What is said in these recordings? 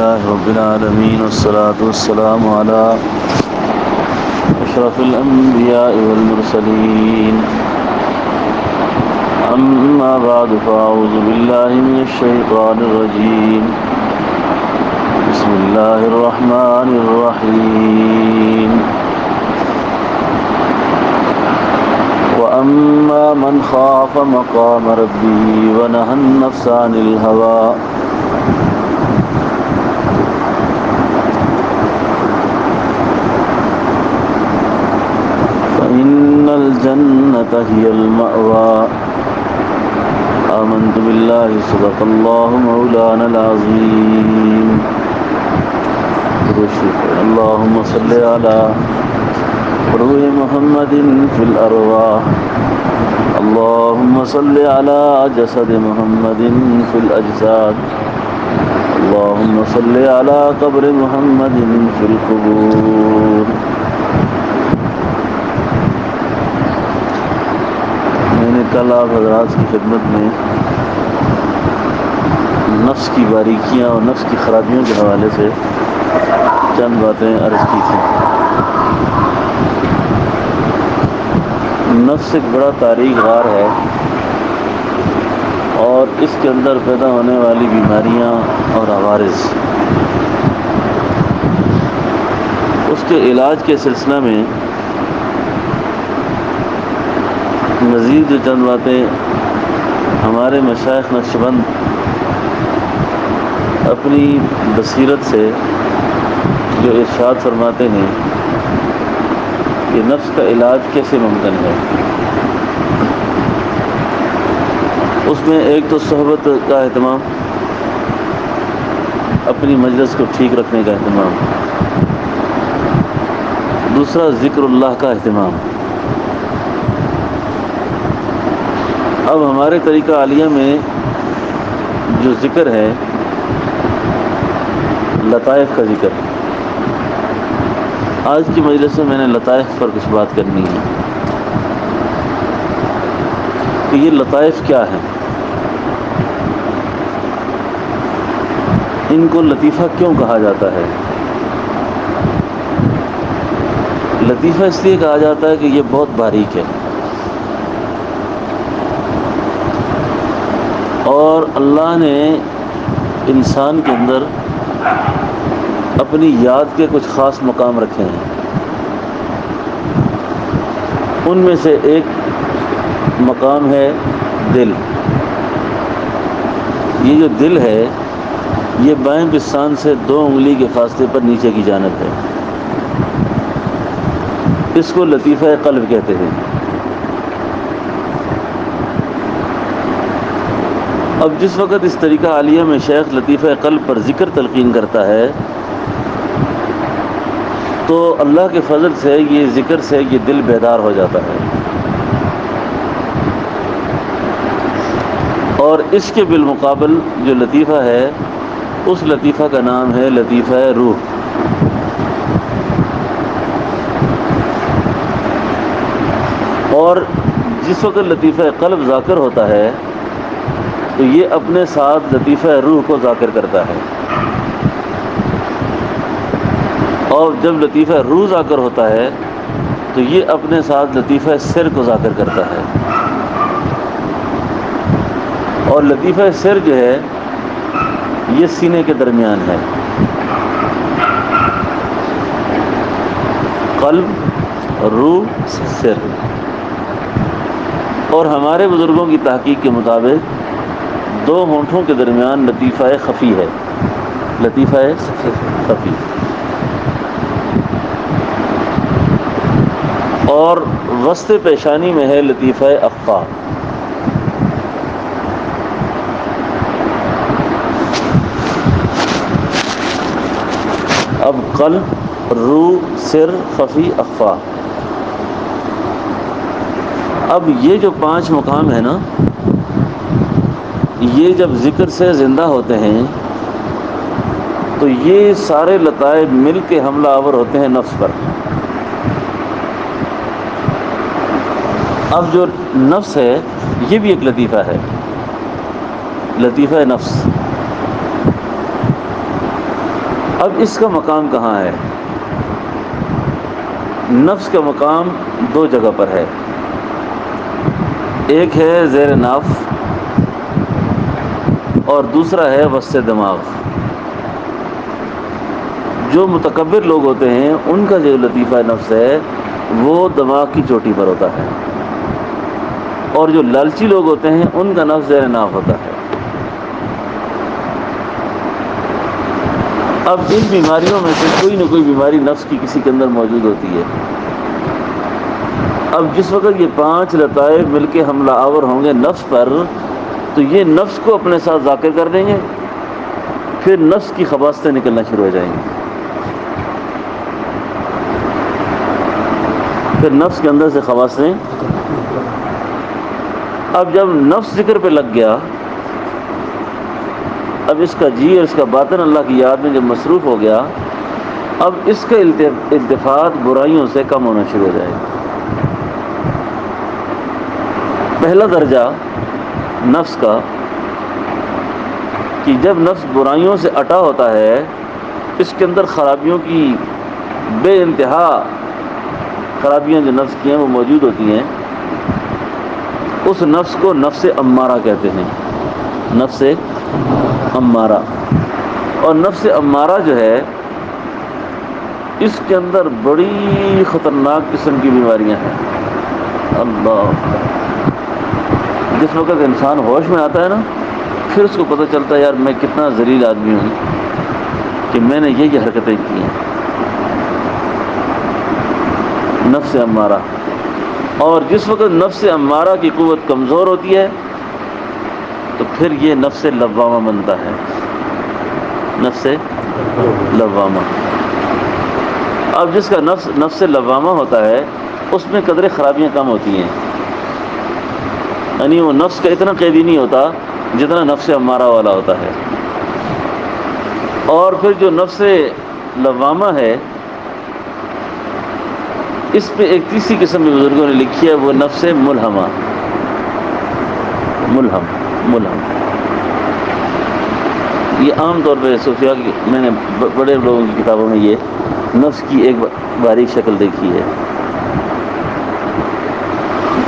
لله رب العالمين والصلاة والسلام على أشرف الأنبياء والمرسلين أما بعد فأعوذ بالله من الشيطان الرجيم بسم الله الرحمن الرحيم وأما من خاف مقام ربه ونهى النفس عن الهوى فإن الجنة هي المأوى آمنت بالله صدق الله مولانا العظيم اللهم صل على روح محمد في الأرواح اللهم صل على جسد محمد في الأجساد اللهم صل على قبر محمد في القبور. میں نے کل آپ حضرات کی خدمت میں نفس کی باریکیاں اور نفس کی خرابیوں کے حوالے سے چند باتیں عرض کی تھیں. نفس ایک بڑا تاریک غار ہے اور اس کے اندر پیدا ہونے والی بیماریاں اور عوارض، اس کے علاج کے سلسلہ میں مزید جو چند باتیں ہمارے مشائخ نقشبند اپنی بصیرت سے جو ارشاد فرماتے ہیں کہ نفس کا علاج کیسے ممکن ہے. اس میں ایک تو صحبت کا اہتمام، اپنی مجلس کو ٹھیک رکھنے کا اہتمام، دوسرا ذکر اللہ کا اہتمام. اب ہمارے طریقہ عالیہ میں جو ذکر ہے لطائف کا ذکر، آج کی مجلس میں نے لطائف پر کچھ بات کرنی ہے کہ یہ لطائف کیا ہے، ان کو لطیفہ کیوں کہا جاتا ہے. لطیفہ اس لیے کہا جاتا ہے کہ یہ بہت باریک ہے اور اللہ نے انسان کے اندر اپنی یاد کے کچھ خاص مقام رکھے ہیں. ان میں سے ایک مقام ہے دل. یہ جو دل ہے یہ بائیں پستان سے 2 انگلی کے فاصلے پر نیچے کی جانب ہے. اس کو لطیفہ قلب کہتے ہیں. اب جس وقت اس طریقہ عالیہ میں شیخ لطیفہ قلب پر ذکر تلقین کرتا ہے تو اللہ کے فضل سے یہ ذکر سے یہ دل بیدار ہو جاتا ہے. اور اس کے بالمقابل جو لطیفہ ہے اس لطیفہ کا نام ہے لطیفہ روح. اور جس وقت لطیفہ قلب ذاکر ہوتا ہے تو یہ اپنے ساتھ لطیفہ روح کو ذاکر کرتا ہے، اور جب لطیفہ روح ذاکر ہوتا ہے تو یہ اپنے ساتھ لطیفہ سر کو ذاکر کرتا ہے. اور لطیفہ سر جو ہے یہ سینے کے درمیان ہے. قلب، روح، سر. اور ہمارے بزرگوں کی تحقیق کے مطابق 2 ہونٹوں کے درمیان لطیفہ خفی ہے. لطیفہ خفی. اور وسط پیشانی میں ہے لطیفہ اخفا. اب قلب، روح، سر، خفی، اخفا. اب یہ جو 5 مقام ہیں نا، یہ جب ذکر سے زندہ ہوتے ہیں تو یہ سارے لطائف مل کے حملہ آور ہوتے ہیں نفس پر. اب جو نفس ہے یہ بھی ایک لطیفہ ہے، لطیفہ نفس. اب اس کا مقام کہاں ہے؟ نفس کا مقام دو جگہ پر ہے، ایک ہے زیر ناف اور دوسرا ہے وسط دماغ۔ جو متکبر لوگ ہوتے ہیں ان کا جو لطیفہ نفس ہے وہ دماغ کی چوٹی پر ہوتا ہے، اور جو لالچی لوگ ہوتے ہیں ان کا نفس زیر ناف ہوتا ہے۔ اب ان بیماریوں میں سے کوئی نہ کوئی بیماری نفس کی کسی کے اندر موجود ہوتی ہے۔ اب جس وقت یہ 5 لطائف مل کے حملہ آور ہوں گے نفس پر، تو یہ نفس کو اپنے ساتھ ذاکر کر دیں گے، پھر نفس کی خباثتیں نکلنا شروع ہو جائیں گی، پھر نفس کے اندر سے خباثتیں۔ اب جب نفس ذکر پہ لگ گیا، اب اس کا جی اور اس کا باطن اللہ کی یاد میں جب مصروف ہو گیا، اب اس کا التفات برائیوں سے کم ہونا شروع ہو جائے گا۔ پہلا درجہ نفس کا کہ جب نفس برائیوں سے اٹا ہوتا ہے، اس کے اندر خرابیوں کی بے انتہا خرابیاں جو نفس کی ہیں وہ موجود ہوتی ہیں، اس نفس کو نفس امارہ کہتے ہیں، نفس امارہ۔ اور نفس امارہ جو ہے اس کے اندر بڑی خطرناک قسم کی بیماریاں ہیں۔ اللہ، جس وقت انسان ہوش میں آتا ہے نا، پھر اس کو پتہ چلتا ہے یار میں کتنا ذلیل آدمی ہوں کہ میں نے یہ حرکتیں کی ہیں۔ نفس امارہ، اور جس وقت نفس امارہ کی قوت کمزور ہوتی ہے تو پھر یہ نفس لوامہ بنتا ہے، نفس لوامہ۔ اب جس کا نفس لوامہ ہوتا ہے اس میں قدرے خرابیاں کم ہوتی ہیں، یعنی وہ نفس کا اتنا قیدی نہیں ہوتا جتنا نفس امارہ والا ہوتا ہے۔ اور پھر جو نفس لوامہ ہے اس پہ ایک تیسری قسم کے بزرگوں نے لکھی ہے، وہ نفس ملہمہ، ملہم۔ یہ عام طور پہ صوفیاء کی، میں نے بڑے لوگوں کی کتابوں میں یہ نفس کی ایک باریک شکل دیکھی ہے۔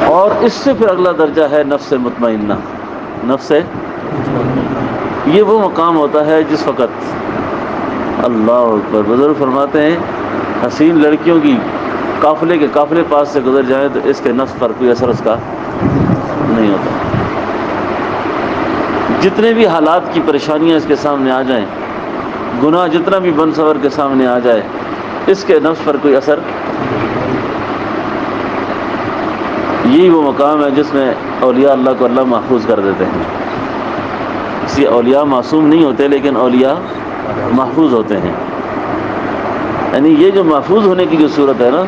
اور اس سے پھر اگلا درجہ ہے نفس مطمئنہ۔ نفس یہ وہ مقام ہوتا ہے جس وقت اللہ اکبر، بزرگ فرماتے ہیں حسین لڑکیوں کی قافلے کے قافلے پاس سے گزر جائیں تو اس کے نفس پر کوئی اثر اس کا نہیں ہوتا۔ جتنے بھی حالات کی پریشانیاں اس کے سامنے آ جائیں، گناہ جتنا بھی بن سور کے سامنے آ جائے، اس کے نفس پر کوئی اثر۔ یہی وہ مقام ہے جس میں اولیاء اللہ کو اللہ محفوظ کر دیتے ہیں۔ اس لیے اولیاء معصوم نہیں ہوتے لیکن اولیاء محفوظ ہوتے ہیں، یعنی یہ جو محفوظ ہونے کی جو صورت ہے نا،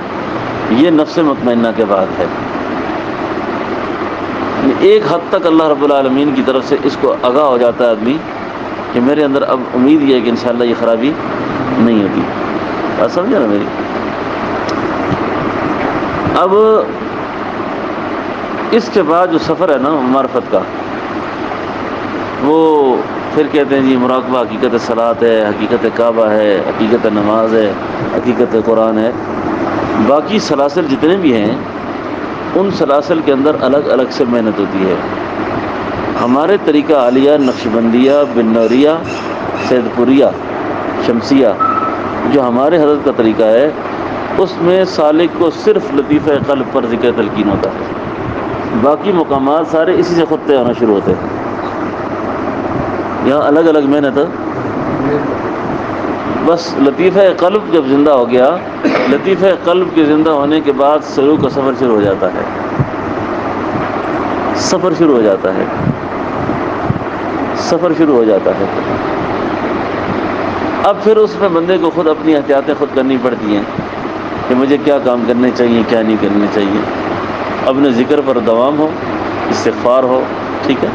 یہ نفس مطمئنہ کے بعد ہے۔ ایک حد تک اللہ رب العالمین کی طرف سے اس کو آگاہ ہو جاتا ہے آدمی کہ میرے اندر اب امید یہ ہے کہ انشاءاللہ یہ خرابی نہیں ہوگی۔ بات سمجھا نا میری؟ اب اس کے بعد جو سفر ہے نا معرفت کا، وہ پھر کہتے ہیں جی مراقبہ حقیقت صلاۃ ہے، حقیقت کعبہ ہے، حقیقت نماز ہے، حقیقت قرآن ہے۔ باقی سلاسل جتنے بھی ہیں ان سلاسل کے اندر الگ الگ سے محنت ہوتی ہے۔ ہمارے طریقہ عالیہ، نقشبندیہ، بنوریہ، سید پوریہ، شمسیہ، جو ہمارے حضرت کا طریقہ ہے، اس میں سالک کو صرف لطیفہ قلب پر ذکر تلقین ہوتا ہے، باقی مقامات سارے اسی سے خود طے ہونا شروع ہوتے ہیں۔ یہاں الگ الگ محنت، بس لطیفہ قلب جب زندہ ہو گیا، لطیفہ قلب کے زندہ ہونے کے بعد سلوک کا سفر شروع ہو جاتا ہے، سفر شروع ہو جاتا ہے، سفر شروع ہو جاتا ہے۔ اب پھر اس میں بندے کو خود اپنی احتیاطیں خود کرنی پڑتی ہیں کہ مجھے کیا کام کرنے چاہیے، کیا نہیں کرنے چاہیے۔ اپنے ذکر پر دوام ہو، استغفار ہو، ٹھیک ہے،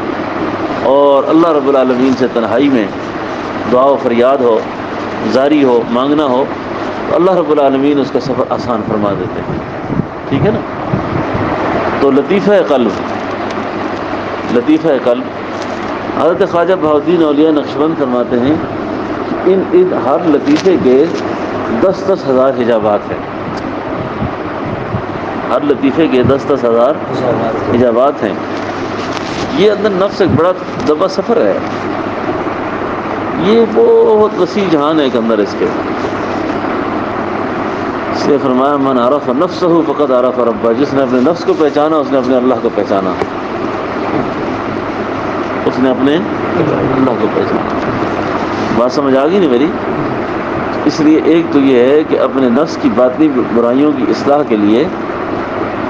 اور اللہ رب العالمین سے تنہائی میں دعا و فریاد ہو، زاری ہو، مانگنا ہو، تو اللہ رب العالمین اس کا سفر آسان فرما دیتے ہیں، ٹھیک ہے نا۔ تو لطیفہ قلب، لطیفہ قلب، حضرت خواجہ بہاؤالدین اولیاء نقشبند فرماتے ہیں ان ہر لطیفے کے 10-10 ہزار حجابات ہیں. ہر لطیفے کے 10-10 ہزار حجابات ہیں. یہ اندر نفس ایک بڑا دبا سفر ہے. یہ بہت وسیع جہان ہے ایک اندر اس کے. اس نے فرمایا من عرف نفسہ فقد عرف ربہ. جس نے اپنے نفس کو پہچانا اس نے اپنے اللہ کو پہچانا. اس نے اپنے اللہ کو پہچانا. بات سمجھ آ گئی نہیں میری؟ اس لیے ایک تو یہ ہے کہ اپنے نفس کی باطنی برائیوں کی اصلاح کے لیے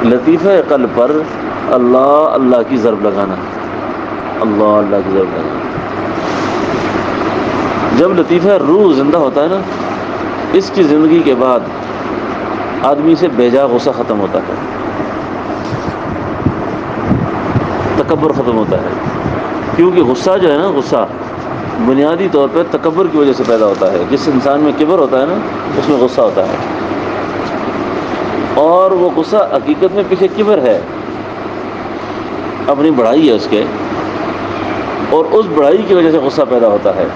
لطیفہ قلب پر اللہ اللہ کی ضرب لگانا. اللہ اللہ کی ضرب لگانا. جب لطیفہ روح زندہ ہوتا ہے نا، اس کی زندگی کے بعد آدمی سے بیجا غصہ ختم ہوتا ہے، تکبر ختم ہوتا ہے. کیونکہ غصہ جو ہے نا، غصہ بنیادی طور پہ تکبر کی وجہ سے پیدا ہوتا ہے. جس انسان میں کبر ہوتا ہے نا، اس میں غصہ ہوتا ہے. اور وہ غصہ حقیقت میں پیچھے کبر ہے، اپنی بڑائی ہے اس کے، اور اس بڑائی کی وجہ سے غصہ پیدا ہوتا ہے.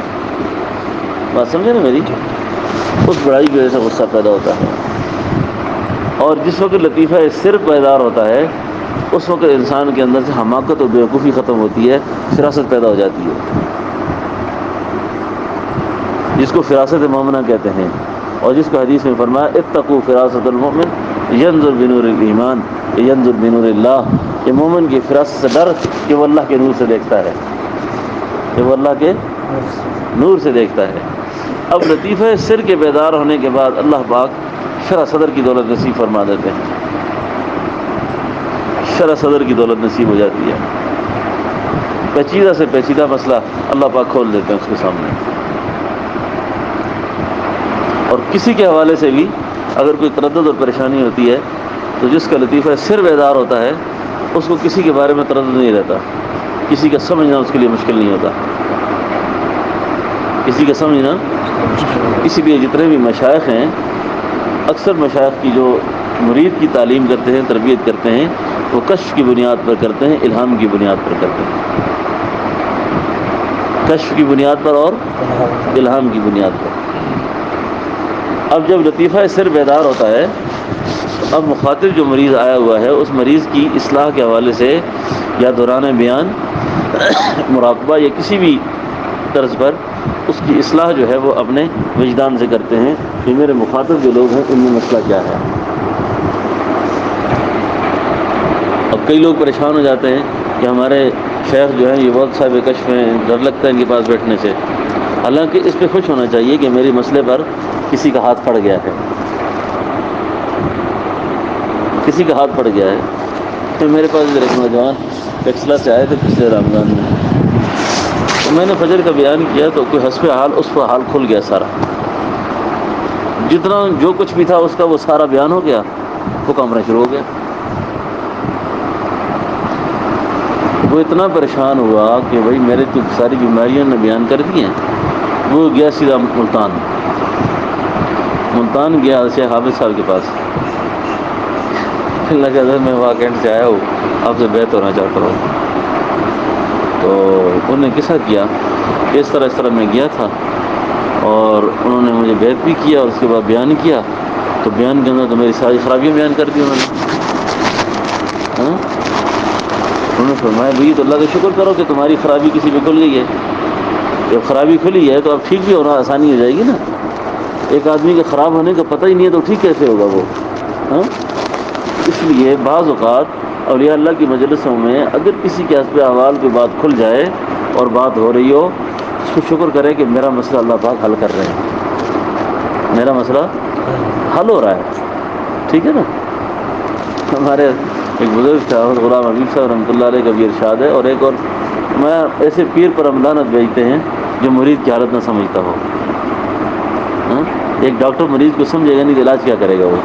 بات سمجھے نا میری؟ اس بڑائی کی وجہ سے غصہ پیدا ہوتا ہے. اور جس وقت لطیفہ سر بیدار ہوتا ہے، اس وقت انسان کے اندر سے حماقت اور بیوقوفی ختم ہوتی ہے، فراست پیدا ہو جاتی ہے، جس کو فراست مومنہ کہتے ہیں. اور جس کو حدیث میں فرمایا اتقوا فراست المؤمن ینظر بنور الایمان ینظر بنور اللہ. کہ مومن کی فراست سے ڈر کہ وہ اللہ کے نور سے دیکھتا ہے، کہ وہ اللہ کے نور سے دیکھتا ہے. اب لطیفہ سر کے بیدار ہونے کے بعد اللہ پاک شرح صدر کی دولت نصیب فرما دیتے ہیں. شرح صدر کی دولت نصیب ہو جاتی ہے. پیچیدہ سے پیچیدہ مسئلہ اللہ پاک کھول دیتے ہیں اس کے سامنے. اور کسی کے حوالے سے بھی اگر کوئی تردد اور پریشانی ہوتی ہے تو جس کا لطیفہ سر بیدار ہوتا ہے اس کو کسی کے بارے میں تردد نہیں رہتا. کسی کا سمجھنا اس کے لیے مشکل نہیں ہوتا. کسی کا سمجھنا. اسی لیے جتنے بھی مشائخ ہیں، اکثر مشائخ کی جو مرید کی تعلیم کرتے ہیں، تربیت کرتے ہیں، وہ کشف کی بنیاد پر کرتے ہیں، الہام کی بنیاد پر کرتے ہیں. کشف کی بنیاد پر اور الہام کی بنیاد پر. اب جب لطیفہ سر بیدار ہوتا ہے تو اب مخاطب جو مریض آیا ہوا ہے اس مریض کی اصلاح کے حوالے سے یا دوران بیان مراقبہ یا کسی بھی طرز پر اس کی اصلاح جو ہے وہ اپنے وجدان سے کرتے ہیں کہ میرے مخاطب جو لوگ ہیں ان میں مسئلہ کیا ہے. اب کئی لوگ پریشان ہو جاتے ہیں کہ ہمارے شیخ جو ہیں یہ بہت صاحب کشف ہیں، ڈر لگتا ہے ان کے پاس بیٹھنے سے. حالانکہ اس پہ خوش ہونا چاہیے کہ میرے مسئلے پر کسی کا ہاتھ پڑ گیا ہے، کسی کا ہاتھ پڑ گیا ہے. تو میرے پاس ایک نوجوان ٹیکسلا سے آئے تھے پچھلے رمضان میں، تو میں نے فجر کا بیان کیا تو کوئی حسب حال اس پر حال کھل گیا سارا. جتنا جو کچھ بھی تھا اس کا وہ سارا بیان ہو گیا، وہ کمرہ شروع ہو گیا. وہ اتنا پریشان ہوا کہ بھائی میرے تو ساری بیماریاں نے بیان کر دی ہیں. وہ گیا سیدھا ملتان گیا شیخ حافظ صاحب کے پاس. اللہ کے حضرت میں واقعات سے آیا ہوں، آپ سے بیعت ہونا چاہتا ہوں. تو انہوں نے قصہ کیا کہ اس طرح میں گیا تھا اور انہوں نے مجھے بیعت بھی کیا اور اس کے بعد بیان کیا. تو بیان کے اندر تو میری ساری خرابیاں بیان کر دی انہوں نے. انہوں نے فرمایا بھائی تو اللہ کا شکر کرو کہ تمہاری خرابی کسی پہ کھل گئی ہے. جب خرابی کھلی ہے تو اب ٹھیک بھی ہونا آسانی ہو جائے گی نا. ایک آدمی کے خراب ہونے کا پتہ ہی نہیں ہے تو ٹھیک کیسے ہوگا وہ؟ اس لیے بعض اوقات اولیاء اللہ کی مجلسوں میں اگر کسی کے حسب احوال پہ بات کھل جائے اور بات ہو رہی ہو، اس کو شکر کرے کہ میرا مسئلہ اللہ پاک حل کر رہے ہیں، میرا مسئلہ حل ہو رہا ہے. ٹھیک ہے نا. ہمارے ایک بزرگ تھا غلام حبیب صاحب رحمۃ اللہ علیہ کا بھی ارشاد ہے، اور ایک اور میں ایسے پیر پر رمضانت بھیجتے ہیں جو مریض کی حالت نہ سمجھتا ہو. ایک ڈاکٹر مریض کو سمجھے گا نہیں تو علاج کیا کرے گا وہ.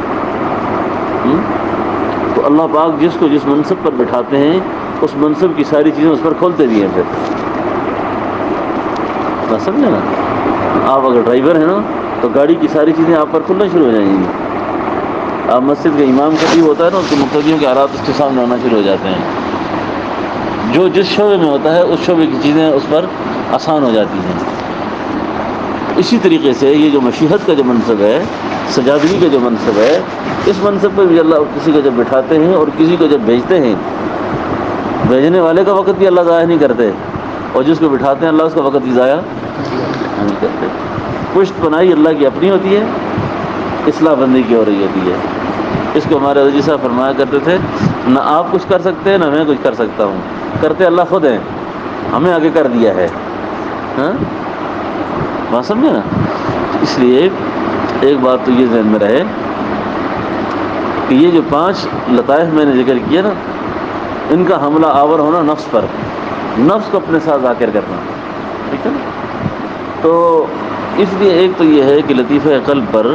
تو اللہ پاک جس کو جس منصب پر بٹھاتے ہیں اس منصب کی ساری چیزیں اس پر کھولتے بھی ہیں. پھر نہ سمجھے نا. آپ اگر ڈرائیور ہیں نا تو گاڑی کی ساری چیزیں آپ پر کھلنا شروع ہو جائیں گی. آپ مسجد کا امام خطیب ہوتا ہے نا، اس کے مقتدیوں کے حالات اس کے سامنے آنا شروع ہو جاتے ہیں. جو جس شعبے میں ہوتا ہے اس شعبے کی چیزیں اس پر آسان ہو جاتی ہیں. اسی طریقے سے یہ جو مشیحت کا جو منصب ہے، سجادگی کا جو منصب ہے، اس منصب پہ بھی اللہ کسی کو جب بٹھاتے ہیں اور کسی کو جب بھیجتے ہیں، بھیجنے والے کا وقت بھی اللہ ضائع نہیں کرتے، اور جس کو بٹھاتے ہیں اللہ اس کا وقت بھی ضائع نہیں کرتے۔ پشت پناہی اللہ کی اپنی ہوتی ہے، اصلاح بندی کی ہو رہی ہوتی ہے۔ اس کو ہمارے حضرت صاحب فرمایا کرتے تھے، نہ آپ کچھ کر سکتے ہیں نہ میں کچھ کر سکتا ہوں، کرتے اللہ خود ہیں، ہمیں آگے کر دیا ہے۔ ہاں بات سمجھے نا؟ اس لیے ایک بات تو یہ ذہن میں رہے کہ یہ جو 5 لطائف میں نے ذکر کیا نا، ان کا حملہ آور ہونا نفس پر، نفس کو اپنے ساتھ ذاکر کرنا، ٹھیک ہے نا؟ تو اس لیے ایک تو یہ ہے کہ لطیفہ قلب پر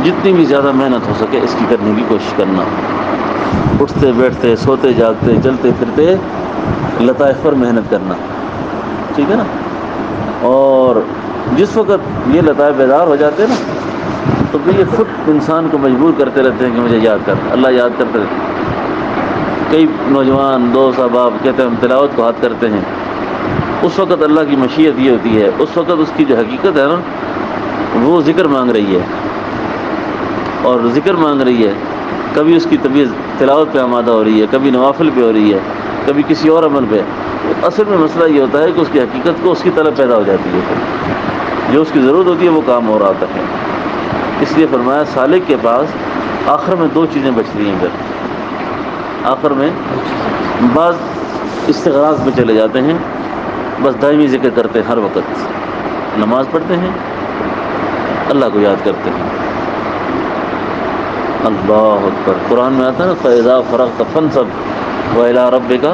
جتنی بھی زیادہ محنت ہو سکے اس کی کرنے کی کوشش کرنا، اٹھتے بیٹھتے سوتے جاگتے چلتے پھرتے لطائف پر محنت کرنا، ٹھیک ہے نا؟ اور جس وقت یہ لطائف بیدار ہو جاتے ہیں نا، تو پھر یہ خود انسان کو مجبور کرتے رہتے ہیں کہ مجھے یاد کر، اللہ یاد کرتے رہتے ہیں۔ کئی نوجوان دوست احباب کہتے ہیں ہم تلاوت کو ہاتھ کرتے ہیں، اس وقت اللہ کی مشیت یہ ہوتی ہے، اس وقت اس کی جو حقیقت ہے نا وہ ذکر مانگ رہی ہے، اور ذکر مانگ رہی ہے، کبھی اس کی طبیعت تلاوت پہ آمادہ ہو رہی ہے، کبھی نوافل پہ ہو رہی ہے، کبھی کسی اور عمل پہ۔ اصل میں مسئلہ یہ ہوتا ہے کہ اس کی حقیقت کو اس کی طلب پیدا ہو جاتی ہے، جو اس کی ضرورت ہوتی ہے وہ کام ہو رہا ہوتا ہے۔ اس لیے فرمایا سالک کے پاس آخر میں 2 چیزیں بچتی ہیں، پھر آخر میں بعض استغراق پہ چلے جاتے ہیں، بس دائمی ذکر کرتے ہیں، ہر وقت نماز پڑھتے ہیں، اللہ کو یاد کرتے ہیں، اللہ اکبر۔ قرآن میں آتا ہے نا فَإِذَا فَرَغْتَ فَانْصَبْ وَإِلَىٰ رَبِّكَ،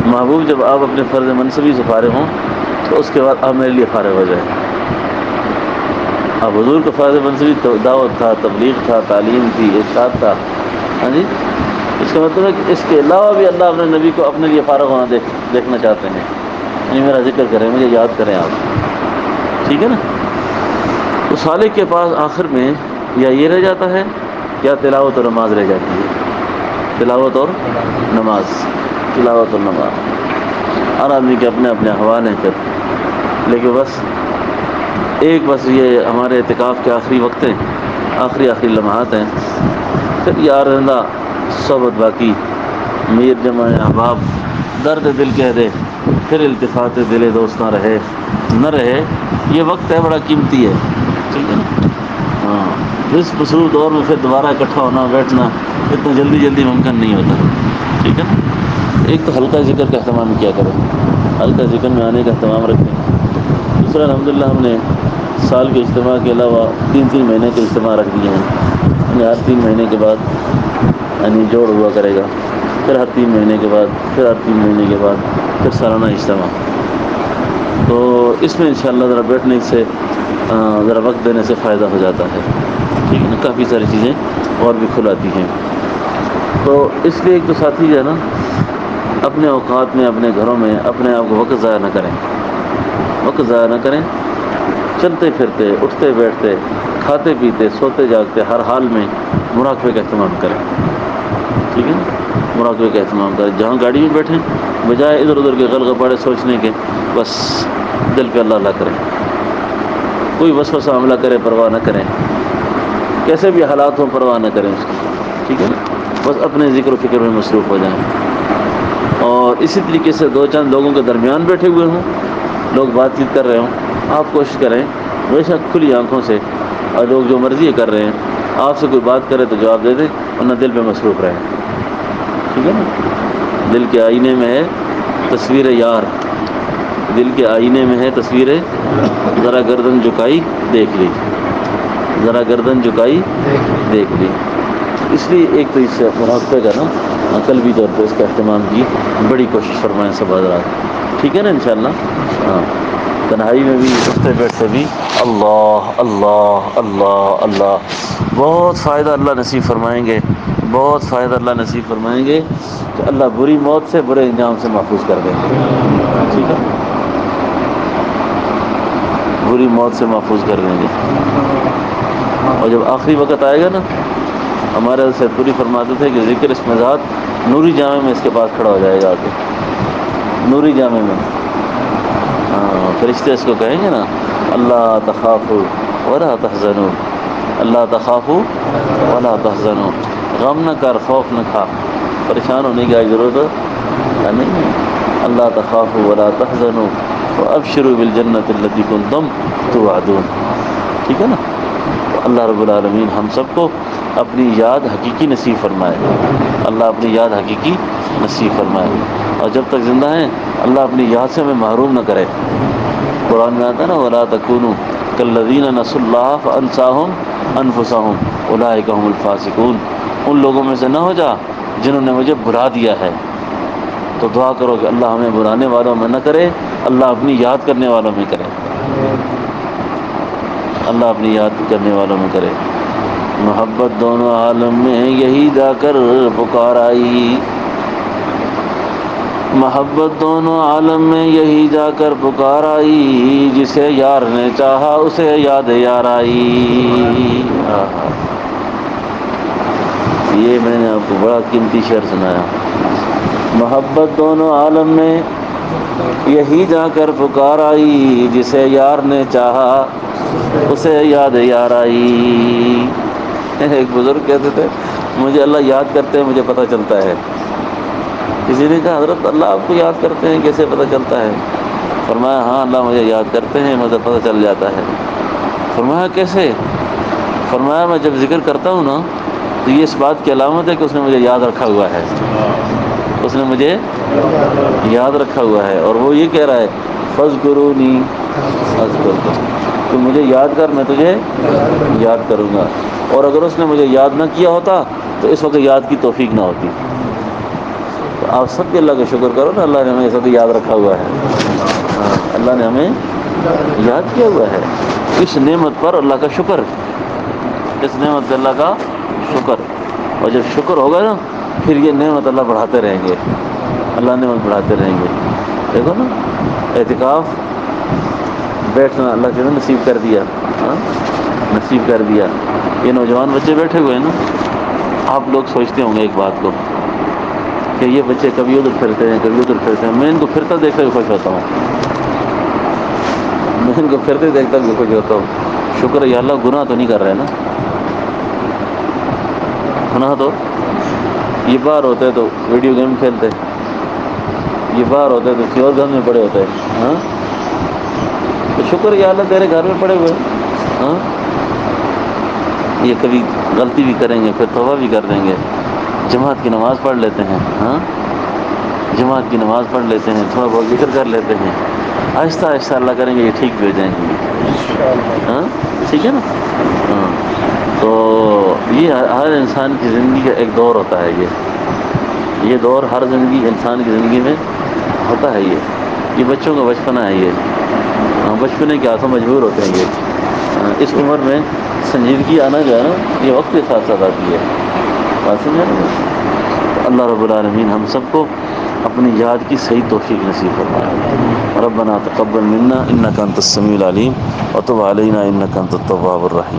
محبوب جب آپ اپنے فرض منصبی سے فارغ ہوں تو اس کے بعد آپ میرے لیے فارغ ہو جائیں۔ اب حضور کا فرض منصبی دعوت تھا، تبلیغ تھا، تعلیم تھی، ارشاد تھا، ہاں جی، اس کا مطلب ہے کہ اس کے علاوہ بھی اللہ اپنے نبی کو اپنے لیے فارغ ہونا دیکھنا چاہتے ہیں، یعنی میرا ذکر کریں، مجھے یاد کریں آپ، ٹھیک ہے نا؟ تو سالک کے پاس آخر میں یا یہ رہ جاتا ہے یا تلاوت اور نماز رہ جاتی ہے، تلاوت اور نماز، تلاوت اور نماز، ہر آدمی کے اپنے اپنے احوال ہیں پھر، لیکن بس یہ ہمارے اعتکاف کے آخری وقت ہیں، آخری لمحات ہیں، پھر یار رندہ صحبت باقی، میر جمع احباب، درد دل کہہ دے، پھر التفات دل دوست نہ رہے، یہ وقت ہے بڑا قیمتی ہے، ٹھیک ہے نا؟ ہاں، اس مصروف دور میں پھر دوبارہ اکٹھا ہونا بیٹھنا اتنا جلدی ممکن نہیں ہوتا، ٹھیک ہے نا؟ ایک تو ہلکا ذکر کا اہتمام کیا کریں، ہلکا ذکر میں آنے کا اہتمام رکھیں۔ دوسرا الحمدللہ ہم نے سال کے اجتماع کے علاوہ 3 مہینے کے اجتماع رکھ دیے ہیں، یعنی ہر 3 مہینے کے بعد یعنی جوڑ ہوا کرے گا، پھر ہر 3 مہینے کے بعد، پھر ہر 3 مہینے کے بعد، پھر سالانہ اجتماع۔ تو اس میں انشاءاللہ ذرا بیٹھنے سے ذرا وقت دینے سے فائدہ ہو جاتا ہے، ٹھیک ہے نا؟ کافی ساری چیزیں اور بھی کھلاتی ہیں۔ تو اس لیے ایک تو ساتھی جو ہے نا اپنے اوقات میں، اپنے گھروں میں اپنے آپ کو وقت ضائع نہ کریں، چلتے پھرتے اٹھتے بیٹھتے کھاتے پیتے سوتے جاگتے ہر حال میں مراقبے کا اہتمام کریں، ٹھیک ہے نا؟ مراقبے کا اہتمام کریں، جہاں گاڑی میں بیٹھیں بجائے ادھر ادھر کے غلغباڑے سوچنے کے، بس دل پہ اللہ کریں، کوئی وسوسہ حملہ کرے پرواہ نہ کریں، کیسے بھی حالات ہوں پرواہ نہ کریں اس کی، ٹھیک ہے نا؟ بس اپنے ذکر و فکر میں مصروف ہو جائیں، اور اسی طریقے سے 2 لوگوں کے درمیان بیٹھے ہوئے ہوں، لوگ بات چیت کر رہے ہوں، آپ کوشش کریں بے شک کھلی آنکھوں سے، اور لوگ جو مرضی کر رہے ہیں آپ سے کوئی بات کرے تو جواب دے دیں، ورنہ دل پہ مصروف رہیں، ٹھیک ہے نا؟ دل کے آئینے میں ہے تصویر یار، دل کے آئینے میں ہے تصویر، ذرا گردن جھکائی دیکھ لی، ذرا گردن جھکائی دیکھ لی۔ اس لیے ایک تو اس سے مراقبے کا نا قلبی طور پر اس کا اہتمام کی بڑی کوشش فرمائیں سب حضرات، ٹھیک ہے نا؟ انشاءاللہ ہاں، تنہائی میں بھی اٹھتے بیٹھتے بھی اللہ اللہ اللہ اللہ، بہت فائدہ اللہ نصیب فرمائیں گے، بہت فائدہ اللہ نصیب فرمائیں گے کہ اللہ بری موت سے برے انجام سے محفوظ کر دیں گے، ٹھیک ہے؟ بری موت سے محفوظ کر دیں گے۔ اور جب آخری وقت آئے گا نا، ہمارے سید پوری فرماتے تھے کہ ذکر اس مزاد نوری جامع میں اس کے پاس کھڑا ہو جائے گا، آ کے نوری جامع میں، ہاں، فرشتے اس کو کہیں گے نا اللہ تخافوا ولا تحزنوا، اللہ تخافوا ولا تحزنوا، غم نہ کر، خوف نہ کھا، پریشان ہونے کی ضرورت نہیں ہے. اللہ تخافوا ولا تحزنوا وابشروا بالجنۃ التي كنتم توعدون. ٹھیک ہے نا. تو اللہ رب العالمین ہم سب کو اپنی یاد حقیقی نصیب فرمائے، اللہ اپنی یاد حقیقی نصیب فرمائے، اور جب تک زندہ ہیں اللہ اپنی یاد سے ہمیں محروم نہ کرے. قرآن میں آتا ہے نا وَلَا تَكُونُوا كَالَّذِينَ نَسُوا اللَّهَ فَأَنسَاهُمْ أَنفُسَهُمْ أُولَٰئِكَ هُمُ الْفَاسِقُونَ. ان لوگوں میں سے نہ ہو جا جنہوں نے مجھے بھلا دیا ہے. تو دعا کرو کہ اللہ ہمیں بلانے والوں میں نہ کرے، اللہ اپنی یاد کرنے والوں میں کرے، اللہ اپنی یاد کرنے والوں میں کرے. محبت دونوں عالم میں یہی جا کر پکار آئی، محبت دونوں عالم میں یہی جا کر پکار آئی، جسے یار نے چاہا اسے یاد یار آئی. یہ میں نے آپ کو بڑا قیمتی شعر سنایا. محبت دونوں عالم میں یہی جا کر پکار آئی، جسے یار نے چاہا اسے یاد یار آئی. ایک بزرگ کہتے تھے مجھے اللہ یاد کرتے ہیں مجھے پتہ چلتا ہے. کسی نے کہا حضرت اللہ آپ کو یاد کرتے ہیں کیسے پتہ چلتا ہے؟ فرمایا ہاں اللہ مجھے یاد کرتے ہیں مجھے پتہ چل جاتا ہے. فرمایا کیسے؟ فرمایا میں جب ذکر کرتا ہوں نا تو یہ اس بات کی علامت ہے کہ اس نے مجھے یاد رکھا ہوا ہے، اس نے مجھے یاد رکھا ہوا ہے. اور وہ یہ کہہ رہا ہے فاذکرونی اذکرکم، تو مجھے یاد کر میں تجھے یاد کروں گا. اور اگر اس نے مجھے یاد نہ کیا ہوتا تو اس وقت یاد کی توفیق نہ ہوتی. تو آپ سب کے اللہ کا شکر کرو نا، اللہ نے ہمیں اس وقت یاد رکھا ہوا ہے. ہاں اللہ نے ہمیں یاد کیا ہوا ہے. اس نعمت پر اللہ کا شکر، اس نعمت پہ اللہ کا شکر. اور جب شکر ہوگا نا پھر یہ نعمت اللہ بڑھاتے رہیں گے، اللہ نعمت بڑھاتے رہیں گے. دیکھو نا اعتکاف بیٹھنا اللہ کے نصیب کر دیا، ہاں نصیب کر دیا. یہ نوجوان بچے بیٹھے ہوئے ہیں نا، آپ لوگ سوچتے ہوں گے ایک بات کو کہ یہ بچے کبھی ادھر پھرتے ہیں کبھی ادھر پھرتے ہیں. میں ان کو پھرتا دیکھ کر خوش ہوتا ہوں، میں ان کو پھرتے دیکھتا بھی خوش ہوتا ہوں. شکر ہے یا اللہ گناہ تو نہیں کر رہے نا. گناہ تو یہ باہر ہوتے تو ویڈیو گیم کھیلتے، یہ باہر ہوتے تو کسی اور گھر میں پڑے ہوتے. ہاں تو شکر یا اللہ تیرے گھر میں پڑے ہوئے. ہاں یہ کبھی غلطی بھی کریں گے پھر توبہ بھی کر دیں گے، جماعت کی نماز پڑھ لیتے ہیں. ہاں جماعت کی نماز پڑھ لیتے ہیں، تھوڑا بہت ذکر کر لیتے ہیں. آہستہ آہستہ اللہ کریں گے یہ ٹھیک بھی ہو جائیں گے. ہاں ٹھیک ہے نا. ہاں تو یہ ہر انسان کی زندگی کا ایک دور ہوتا ہے. یہ دور ہر زندگی انسان کی زندگی میں ہوتا ہے. یہ بچوں کا بچپنا ہے. یہ بچپنے کے ہاتھوں مجبور ہوتے ہیں. یہ اس عمر میں سنجیدگی آنا جو ہے نا یہ وقت کے ساتھ ساتھ آتی ہے. بات سمجھا نا. اللہ رب العالمین ہم سب کو اپنی یاد کی صحیح توفیق نصیب فرمائے. ربنا تقبل منا انک انت السمیع العلیم وتب علینا انک انت التواب الرحیم.